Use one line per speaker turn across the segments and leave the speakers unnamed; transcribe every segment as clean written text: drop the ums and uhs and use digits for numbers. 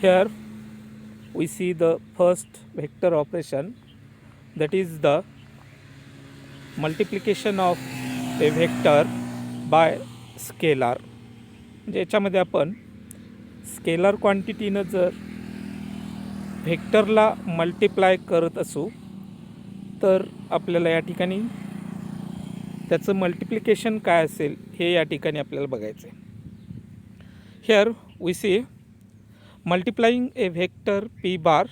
Here we see the first vector operation, that is the multiplication of a vector by scalar. म्हणजे याच्यामध्ये आपण scalar क्वांटिटीनं जर व्हेक्टरला multiply करत असू तर आपल्याला या ठिकाणी त्याचं मल्टिप्लिकेशन काय असेल हे या ठिकाणी आपल्याला बघायचं आहे. Here we see multiplying a vector p bar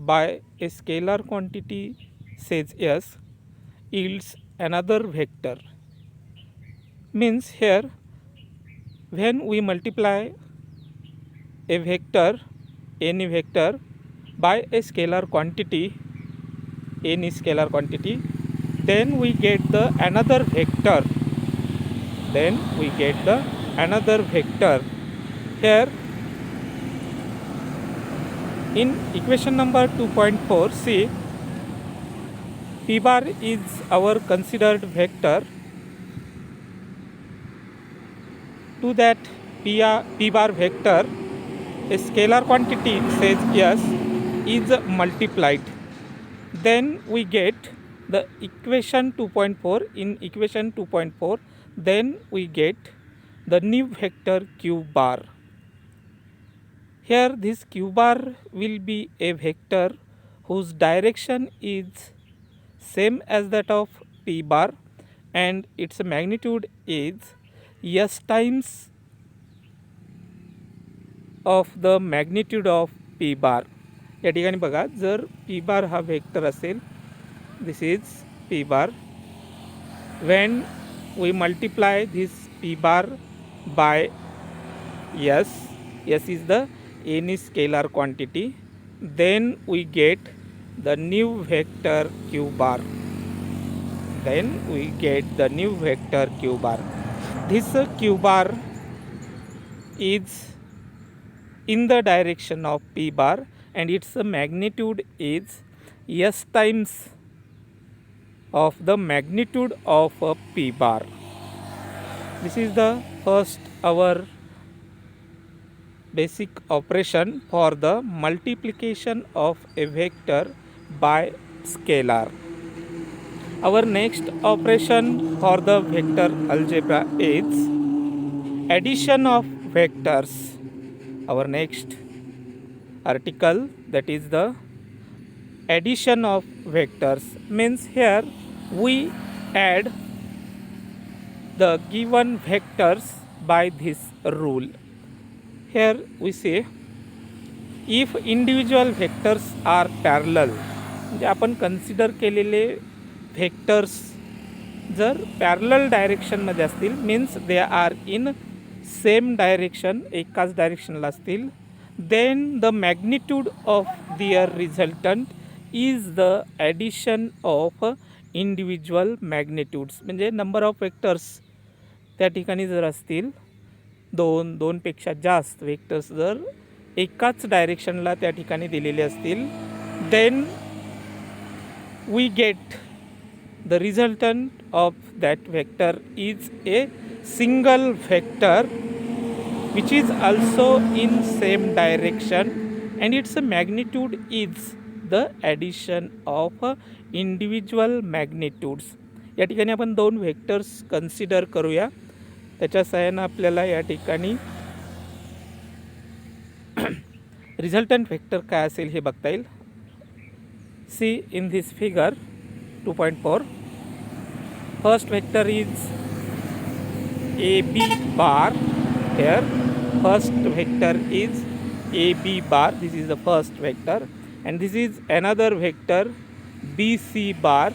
by a scalar quantity says s yields another vector. Means here when we multiply a vector, any vector, by a scalar quantity, any scalar quantity, then we get the another vector. Here in equation number 2.4, see p bar is our considered vector. To that p bar vector, a scalar quantity says s is multiplied. Then we get the equation 2.4. In equation 2.4, then we get the new vector q bar. Here this q bar will be a vector whose direction is same as that of p bar and its magnitude is s times of the magnitude of p bar. या ठिकाणी बघा, जर p bar हा vector असेल, this is p bar, when we multiply this p bar by s is the any scalar quantity, then we get the new vector q bar. This q bar is in the direction of p bar and its magnitude is s times of the magnitude of a p bar. This is the first our basic operation for the multiplication of a vector by scalar. Our next operation for the vector algebra is addition of vectors. Our next article, that is the addition of vectors, means here we add the given vectors by this rule. Here we say if individual vectors are parallel, म्हणजे आपण consider केलेले vectors जर parallel डायरेक्शनमध्ये असतील, means they are in same direction, एकाच डायरेक्शनला असतील, then the magnitude of their resultant is the addition of individual magnitudes. म्हणजे नंबर ऑफ व्हेक्टर्स त्या ठिकाणी जर असतील, दोनपेक्षा जास्त वेक्टर्स जर एकाच डायरेक्शनला त्या ठिकाणी दिलेले असतील, then we get the resultant of that vector is a single vector which is also in same direction and its magnitude is the addition of individual magnitudes. या ठिकाणी आपण दोन व्हेक्टर्स कन्सिडर करूया. त्याच्या सहाय्यानं आपल्याला या ठिकाणी रिझल्टंट व्हेक्टर काय असेल हे बघता येईल. See in this figure 2.4, first vector is AB bar. Here first vector is AB bar. This is the first vector and this is another vector BC bar.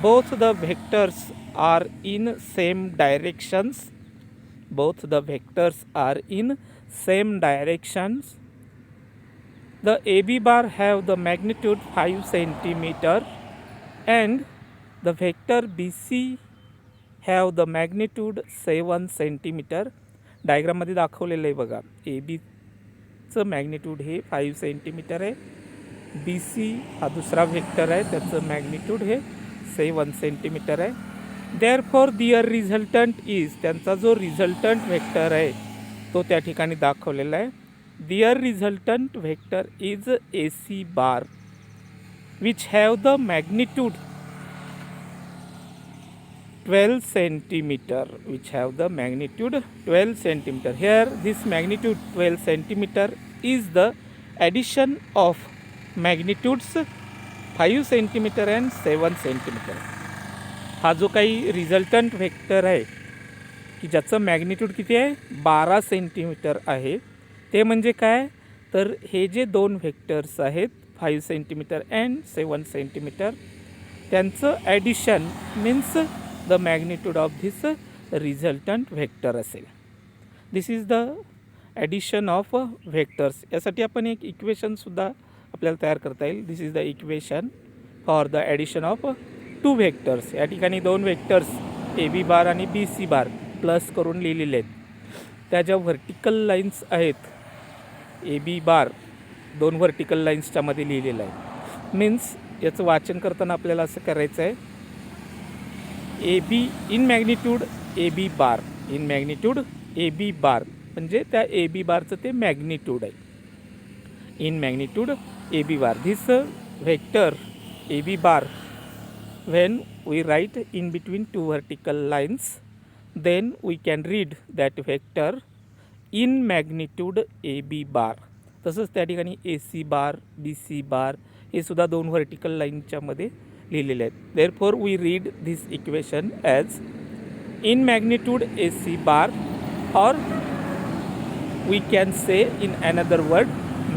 Both the vectors are in same directions. The AB bar have the magnitude 5 centimeter and the vector BC have the magnitude 7 centimeter. डायग्राममध्ये दाखवलेलं आहे बघा, ABचं magnitude हे 5 centimetre आहे, BC हा दुसरा vector आहे, त्याचं मॅग्निट्यूड हे 7 सेंटीमीटर आहे. देअरफॉर दिअर रिझल्टंट इज, त्यांचा जो रिझल्टंट व्हेक्टर आहे तो त्या ठिकाणी दाखवलेला आहे. their resultant vector is AC bar, which have the magnitude 12 centimeter, which have the magnitude 12 centimeter. Here this magnitude 12 centimeter is the addition of magnitudes 5 centimeter and 7 centimeter. हा जो काही रिझल्टंट व्हेक्टर आहे की ज्याचं मॅग्निट्यूड किती आहे 12 centimetre आहे, ते म्हणजे काय तर हे जे दोन व्हेक्टर्स आहेत 5 सेंटीमीटर अँड 7 सेंटीमीटर त्यांचं addition means the magnitude of this resultant vector असेल. This is the addition of vectors. यासाठी आपण एक इक्वेशनसुद्धा आपल्याला तयार करता येईल. This is the equation for the addition of two vectors. या ठिकाणी दोन व्हेक्टर्स ए बी बार आणि बी सी बार प्लस करून लिहिलेले आहेत. त्या ज्या व्हर्टिकल लाईन्स आहेत ए बी बार दोन व्हर्टिकल लाईन्सच्या मध्ये लिहिलेलं आहे. मीन्स याचं वाचन करताना आपल्याला असं करायचं आहे A B in magnitude A B bar, in magnitude A B bar म्हणजे त्या ए बी बारचं ते मॅग्निट्यूड आहे. In magnitude A B bar this vector A B bar when we write in between two vertical lines, then we can read that vector in magnitude AB bar. तसंच त्या ठिकाणी AC बार BC बार हे सुद्धा दोन vertical लाईनच्या मध्ये लिहिलेले आहेत. therefore we read this equation as in magnitude AC bar, or we can say in another word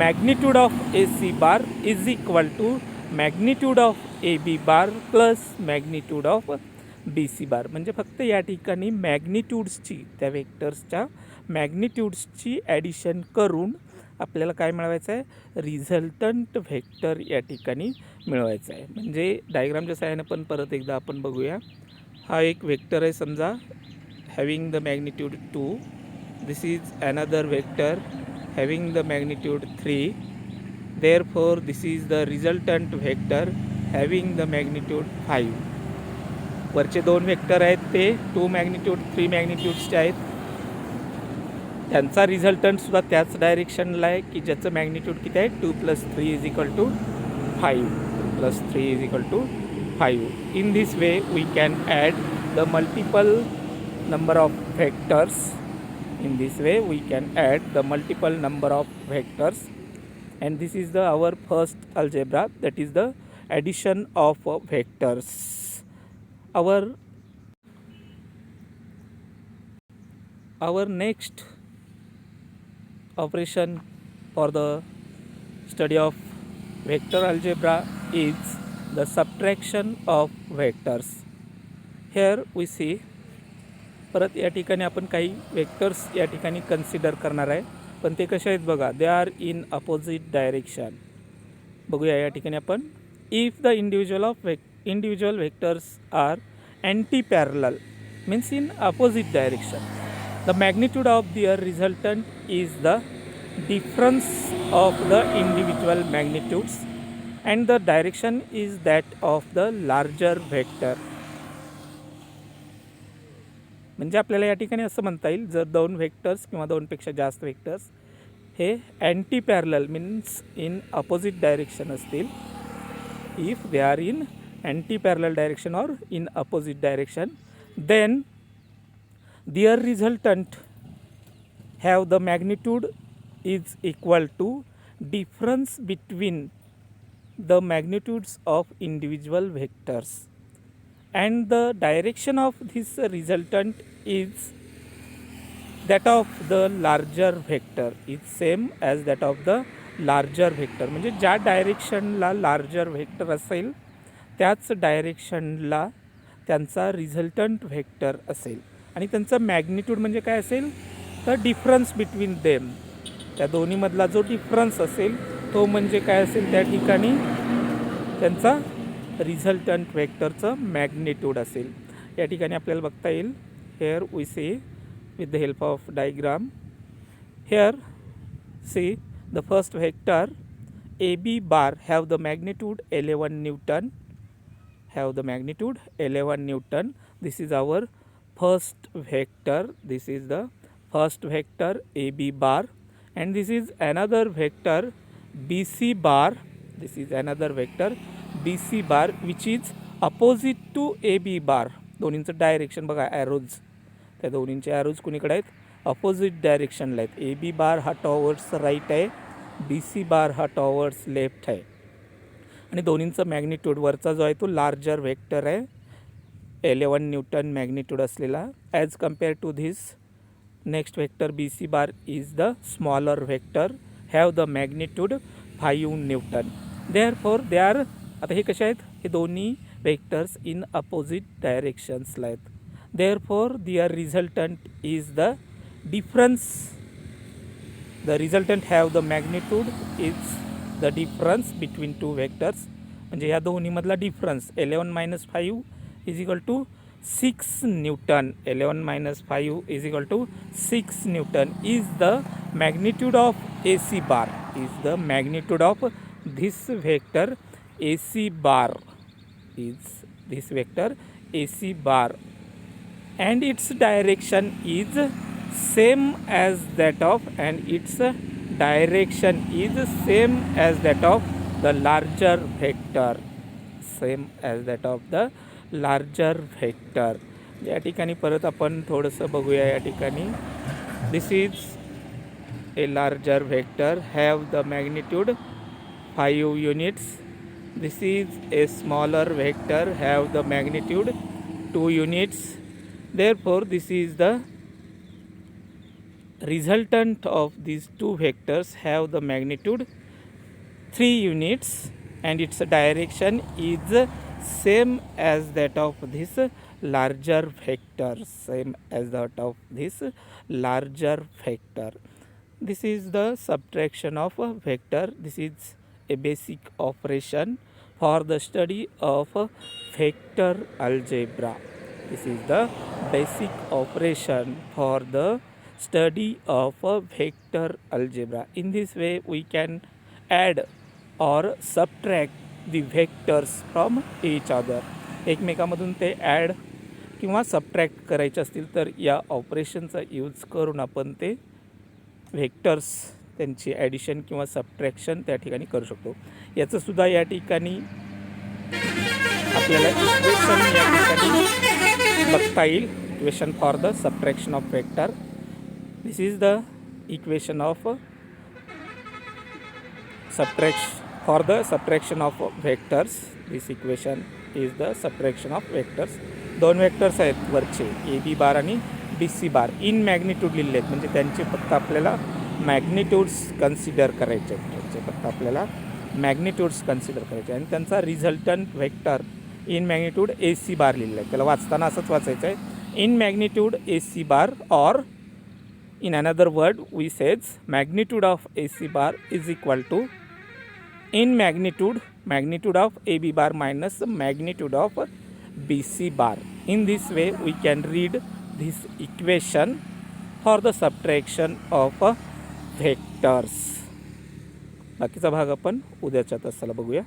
magnitude of AC bar is equal to magnitude of A B bar plus magnitude of B C bar. म्हणजे फक्त या ठिकाणी मॅग्निट्यूड्सची त्या व्हेक्टर्सच्या मॅग्निट्यूड्सची addition करून आपल्याला काय मिळवायचं आहे रिझल्टंट व्हेक्टर या ठिकाणी मिळवायचं आहे. म्हणजे डायग्रामच्या सहाय्याने पण परत एकदा आपण बघूया. हा एक व्हेक्टर आहे समजा having the magnitude 2. This is another vector having the magnitude 3. therefore this is the resultant vector having the magnitude 5. वरचे दोन व्हेक्टर आहेत ते 2 मॅग्निट्यूड 3 मॅग्निट्यूड्सचे आहेत. त्यांचा रिझल्टंटसुद्धा त्याच डायरेक्शनला आहे की ज्याचं मॅग्निट्यूड किती आहे 2 + 3 = 5. 2 + 3 = 5. in this way we can add the multiple number of vectors. in this way we can add the multiple number of vectors. And this is the our first algebra, that is the addition of vectors. Our next operation for the study of vector algebra is the subtraction of vectors. Here we see परत या ठिकाणी आपण काही vectors या ठिकाणी consider करणार आहे. पण ते कसे आहेत बघा, they are in opposite direction. बघूया या ठिकाणी आपण if the individual vectors are anti parallel means in opposite direction, the magnitude of their resultant is the difference of the individual magnitudes and the direction is that of the larger vector. म्हणजे आपल्याला या ठिकाणी असं म्हणता येईल जर दोन vectors किंवा दोनपेक्षा जास्त व्हेक्टर्स हे anti parallel means in opposite direction असतील, if they are in anti parallel direction or in opposite direction, then their resultant have the magnitude is equal to difference between the magnitudes of individual vectors. And the direction of this resultant is that of the larger vector, is same as that of the larger vector. म्हणजे ज्या डायरेक्शनला larger vector असेल त्याच डायरेक्शनला त्यांचा resultant vector असेल आणि त्यांचा magnitude म्हणजे काय असेल तर डिफरन्स बिटवीन देम. त्या दोन्हीमधला जो डिफरन्स असेल तो म्हणजे काय असेल त्या ठिकाणी त्यांचा रिझल्टंट व्हेक्टरचं मॅग्निट्यूड असेल. या ठिकाणी आपल्याला बघता येईल here we see with the help of diagram. Here see the first vector A B bar have the magnitude 11 newton, have the magnitude 11 Newton. This is our first vector. This is the first vector AB bar, and this is another vector BC bar. This is another vector BC bar which is opposite to AB bar. दोन्हींचं direction बघा, arrows, त्या दोन्हींचे arrows कुणीकडे आहेत, opposite डायरेक्शनला आहेत. ए B बार हा towards right आहे, बी C बार हा टॉवर्ड्स लेफ्ट आहे. आणि दोन्हींचं मॅग्निट्यूड वरचा जो आहे तो लार्जर व्हेक्टर आहे, 11 न्यूटन मॅग्निट्यूड असलेला, as compare to this next vector B C bar is the smaller vector, have the magnitude 5 newton. Therefore they are, आता हे कसे आहेत, हे दोन्ही व्हेक्टर्स इन अपोजिट डायरेक्शन्सला आहेत. Therefore their resultant is the difference. The resultant have the magnitude is the difference between two vectors. म्हणजे ह्या दोन्हीमधला difference 11 minus 5 is equal to 6 Newton. 11 minus 5 is equal to 6 Newton is the magnitude of AC bar. Is the magnitude of this vector AC bar. Is this vector AC bar, and its direction is same as that of, and its direction is same as that of the larger vector, same as that of the larger vector. या ठिकाणी परत आपण थोडंसं बघूया. या ठिकाणी this is a larger vector, have the magnitude 5 units. This is a smaller vector, have the magnitude 2 units. Therefore this is the resultant of these two vectors have the magnitude 3 units, and its direction is same as that of this larger vector, same as that of this larger vector. This is the subtraction of a vector. This is a basic operation for the study of vector algebra. This is the basic operation for the study of a vector algebra. In this way we can add or subtract the vectors from each other. एकमेकांमधून ते add किंवा subtract करायचे असतील तर या ऑपरेशनचा use करून आपण ते व्हेक्टर्स त्यांची ॲडिशन किंवा सबट्रॅक्शन त्या ठिकाणी करू शकतो. याचंसुद्धा या ठिकाणी आपल्याला इक्वेशन या ठिकाणी बघता येईल. Equation for the subtraction of vector. This is the equation of for the subtraction of vectors. This equation is the subtraction of vectors. दोन व्हेक्टर्स आहेत वरचे, ए बी बार आणि B C bar, in magnitude लिहिले आहेत, म्हणजे त्यांचे फक्त आपल्याला मॅग्निट्यूड्स कन्सिडर करायचे आहेत. त्यांचे फक्त आपल्याला मॅग्निट्यूड्स कन्सिडर करायचे आणि त्यांचा resultant vector in magnitude A C bar लिहिलं आहे. त्याला वाचताना असंच वाचायचं आहे, in magnitude A C bar, or in another word we says magnitude of AC bar is equal to in magnitude of AB bar minus magnitude of BC bar. In this way we can read this equation for the subtraction of vectors. बाकीचा भाग आपण उद्याच्या तासाला बघूया.